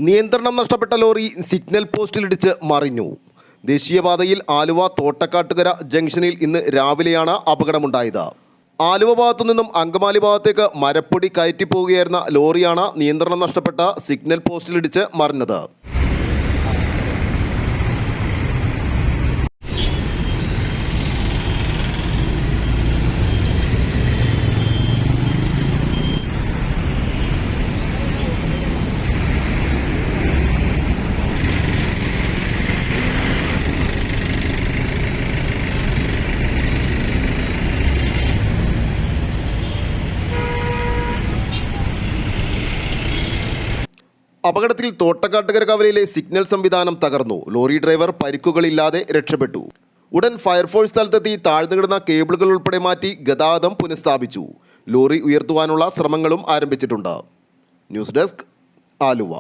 നിയന്ത്രണം നഷ്ടപ്പെട്ട lorry signal പോസ്റ്റിലിടിച്ച് മറിഞ്ഞു. ദേശീയപാതയിൽ ആലുവ തോട്ടക്കാട്ടുകര ജംഗ്ഷനിൽ ഇന്ന് രാവിലെയാണ് അപകടമുണ്ടായത്. ആലുവ ഭാഗത്തു നിന്നും അങ്കമാലി ഭാഗത്തേക്ക് മരപ്പൊടി കയറ്റിപ്പോവുകയായിരുന്ന ലോറിയാണ് നിയന്ത്രണം നഷ്ടപ്പെട്ട സിഗ്നൽ പോസ്റ്റിലിടിച്ച് മറിഞ്ഞത്. അപകടത്തിൽ തോട്ടക്കാട്ടുകര കവലയിലെ സിഗ്നൽ സംവിധാനം തകർന്നു. ലോറി ഡ്രൈവർ പരിക്കുകളില്ലാതെ രക്ഷപ്പെട്ടു. ഉടൻ ഫയർഫോഴ്സ് സ്ഥലത്തെത്തി താഴ്ന്നുകിടന്ന കേബിളുകൾ ഉൾപ്പെടെ മാറ്റി ഗതാഗതം പുനഃസ്ഥാപിച്ചു. ലോറി ഉയർത്തുവാനുള്ള ശ്രമങ്ങളും ആരംഭിച്ചിട്ടുണ്ട്. News desk, Aluva.